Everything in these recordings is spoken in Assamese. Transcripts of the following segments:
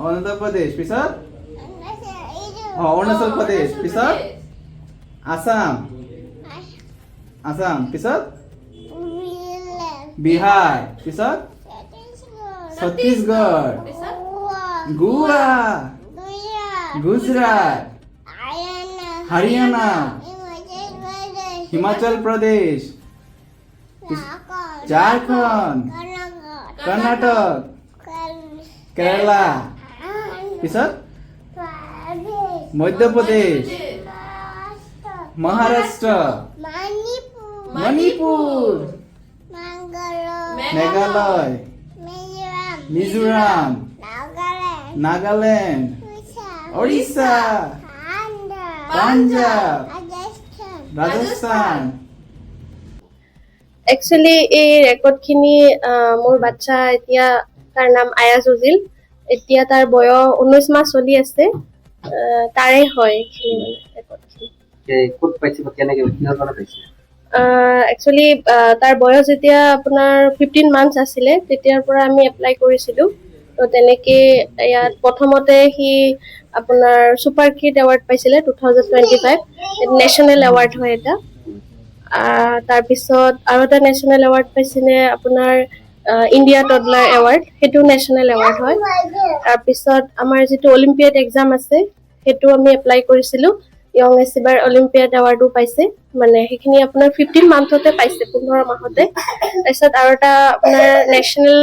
অন্ধ্ৰ প্ৰদেশ পিছত অৰুণাচল প্ৰদেশ পিছত আসাম আসাম পিছত বিহাৰ পিছত ছত্তীশগড় গোৱা গুজৰাট হাৰিয়ানা হিমাচল প্ৰদেশ ঝাৰখণ্ড কৰ্ণাটক কেৰালা পিছত মধ্যপ্ৰদেশ মহাৰাষ্ট্ৰ মণিপুৰ মেঘালয় মিজোৰাম নাগালেণ্ড ওড়িশা পাঞ্জাব ৰাজস্থান একচুৱেলি এই ৰেকৰ্ডখিনি মোৰ বাচ্চা এতিয়া তাৰ নাম আয়াজ উজিল এতিয়া তাৰ বয়স 19 মাহ চলি আছে তাৰে হয় এইখিনি ৰেকৰ্ডখিনি ক'ত পাইছে বা কেনেকৈ কিহৰ কাৰণে পাইছে একচুৱেলি তাৰ বয়স যেতিয়া আপোনাৰ 15 মান্থছ আছিলে তেতিয়াৰ পৰা আমি এপ্লাই কৰিছিলোঁ তো তেনেকৈ ইয়াত প্ৰথমতে সি আপোনাৰ ছুপাৰ কিড এৱাৰ্ড পাইছিলে 2025 নেশ্যনেল এৱাৰ্ড হয় এটা তাৰপিছত আৰু এটা নেশ্যনেল এৱাৰ্ড পাইছিলে আপোনাৰ ইণ্ডিয়া টডলাৰ এৱাৰ্ড সেইটো নেশ্যনেল এৱাৰ্ড হয় তাৰপিছত আমাৰ যিটো অলিম্পিয়াড এক্সাম আছে সেইটো আমি এপ্লাই কৰিছিলোঁ য়ং এচিভাৰ অলিম্পিয়াড এৱাৰ্ডো পাইছে মানে সেইখিনি আপোনাৰ 15 মান্থতে পাইছে 15 মাহতে তাৰপিছত আৰু এটা আপোনাৰ নেশ্যনেল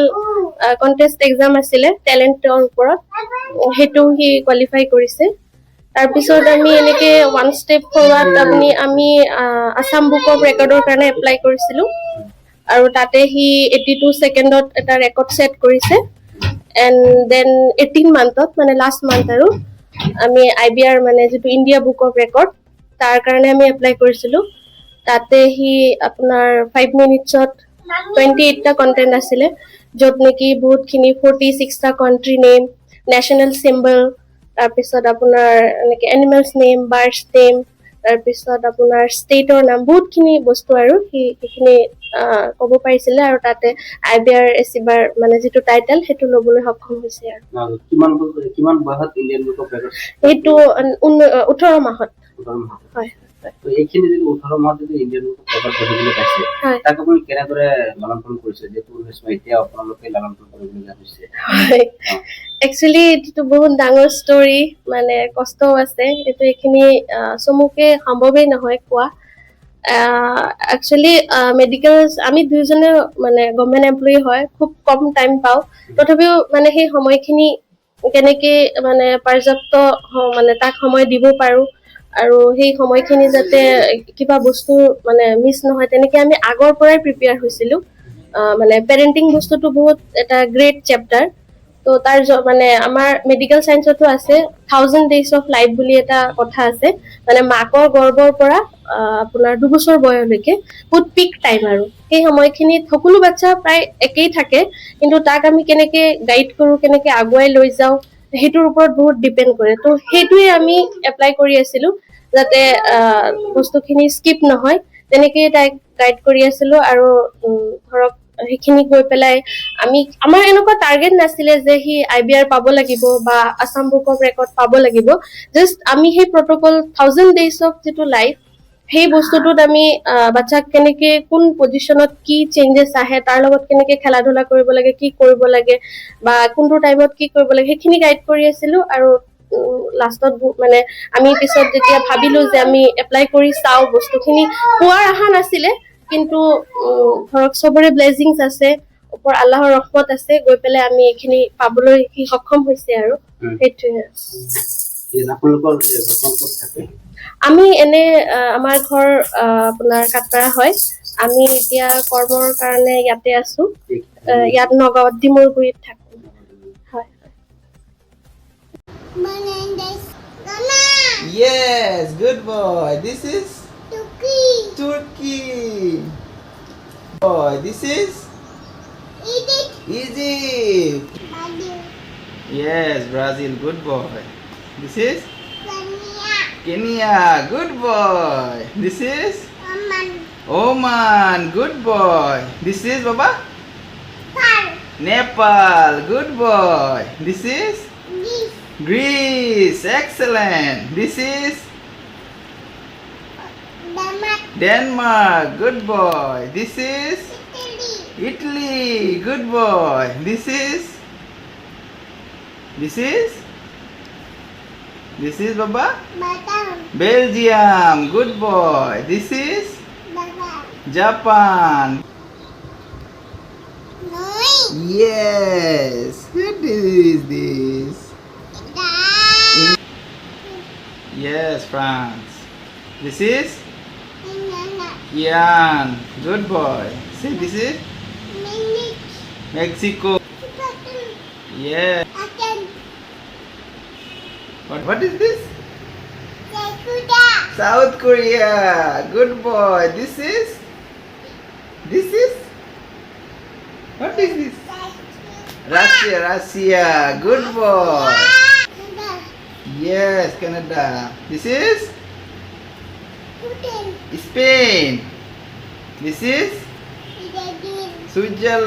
কণ্টেষ্ট এক্সাম আছিলে টেলেণ্টৰ ওপৰত সেইটো সি কোৱালিফাই কৰিছে তাৰপিছত আমি এনেকে ওৱান ষ্টেপ ফৰৱাৰ্ড আমি আছাম বুক অফ ৰেকৰ্ডৰ কাৰণে এপ্লাই কৰিছিলোঁ আৰু তাতে সি 82 ছেকেণ্ডত এটা ৰেকৰ্ড ছেট কৰিছে এণ্ড দেন 18 মান্থত মানে লাষ্ট মান্থ আৰু আমি IBR মানে যিটো ইণ্ডিয়া বুক অফ ৰেকৰ্ড তাৰ কাৰণে আমি এপ্লাই কৰিছিলোঁ তাতে সি আপোনাৰ 5 মিনিটছত 28টা কণ্টেণ্ট আছিলে য'ত নেকি বহুতখিনি 46টা কাণ্ট্ৰি নেম নেশ্যনেল চিম্বল তাৰপিছত আপোনাৰ এনেকৈ এনিমেলছ নেম বাৰ্ডছ নেম তাৰপিছত আপোনাৰ ষ্টেটৰ নাম বহুতখিনি বস্তু আৰু সেইখিনি ক'ব পাৰিছিলে আৰু তাতে IBR এচিভাৰ মানে যিটো টাইটেল সেইটো ল'বলৈ সক্ষম হৈছে আৰু কিমান বয়সত ইণ্ডিয়ান বুক অফ ৰেকৰ্ড সেইটো 18 মাহত হয় তো এইখিনি যদি 18 মাহত যদি ইণ্ডিয়ান বুক অফ ৰেকৰ্ড পঢ়িবলৈ পাইছে তাক আপুনি কেনেদৰে লালন পালন কৰিছে যে তোৰ এতিয়া আপোনালোকে লালন পালন কৰিবলগীয়া হৈছে একচুৱেলি এইটো বহুত ডাঙৰ ষ্টৰি মানে কষ্টও আছে এইটো এইখিনি চমুকে সম্ভৱেই নহয় কোৱা একচুৱেলি মেডিকেল আমি দুইজনে মানে গভৰ্ণমেণ্ট এমপ্লয়ী হয় খুব কম টাইম পাওঁ তথাপিও মানে সেই সময়খিনি কেনেকৈ মানে পৰ্যাপ্ত মানে তাক সময় দিব পাৰোঁ আৰু সেই সময়খিনি যাতে কিবা বস্তু মানে মিছ নহয় তেনেকৈ আমি আগৰ পৰাই প্ৰিপেয়াৰ হৈছিলোঁ মানে পেৰেণ্টিং বস্তুটো বহুত এটা গ্ৰেট চেপ্টাৰ তো তাৰ মানে আমাৰ মেডিকেল চায়েন্সতো আছে 1000 days of life বুলি এটা কথা আছে মানে মাকৰ গৰ্ভৰ পৰা আপোনাৰ 2 বছৰ বয়সলৈকে বহুত পিক টাইম আৰু সেই সময়খিনিত সকলো বাচ্চা প্ৰায় একেই থাকে কিন্তু তাক আমি কেনেকৈ গাইড কৰোঁ কেনেকৈ আগুৱাই লৈ যাওঁ সেইটোৰ ওপৰত বহুত ডিপেণ্ড কৰে তো সেইটোৱে আমি এপ্লাই কৰি আছিলোঁ যাতে বস্তুখিনি স্কিপ নহয় তেনেকৈয়ে তাইক গাইড কৰি আছিলোঁ আৰু ধৰক সেইখিনি গৈ পেলাই আমাৰ এনেকুৱা টাৰ্গেট নাছিলে যে সি IBR পাব লাগিব বা আছাম বুক অফ ৰেকৰ্ড পাব লাগিব জাষ্ট আমি সেই প্ৰট'কল 1000 days of যিটো লাইফ সেই বস্তুটোত আমি বাচ্চাক কেনেকৈ কোন পজিশ্যনত কি চেঞ্জেছ আহে তাৰ লগত কেনেকৈ খেলা ধূলা কৰিব লাগে কি কৰিব লাগে বা কোনটো টাইমত কি কৰিব লাগে সেইখিনি গাইড কৰি আছিলোঁ আৰু লাষ্টত মানে আমি পিছত যেতিয়া ভাবিলোঁ যে আমি এপ্লাই কৰি চাওঁ বস্তুখিনি পোৱাৰ আশা নাছিলে কিন্তু ধৰক চবৰে ব্লেছিংছ আছে ওপৰ আল্লাহৰ ৰহমত আছে গৈ পেলাই আমি এইখিনি পাবলৈ সক্ষম হৈছে আৰু সেইটোৱে আমি এনে আমাৰ ঘৰ আপোনাৰ কাটপাৰা হয় আমি এতিয়া কৰ্মৰ কাৰণে ইয়াতে আছোঁ ইয়াত নগাঁৱত ডিমৰগুৰিত থাকোঁ হয় Yes, good boy. This is Turkey. Boy, this is Egypt. Yes, Brazil. Good boy. This is Kenya. Good boy. This is Oman. Good boy. This is Baba Nepal. Good boy. This is Greece. Excellent. This is Denmark. Good boy. This is Italy. Good boy. This is Baba? Belgium. Good boy. This is Japan. Yes. What is this? Yes, France. This is Iran. Good boy. Say this is Mexico. Yeah. What is this? South Korea. Good boy. This is what is this? Russia. Good boy. Yes, Canada. This is Spain. This is Switzerland.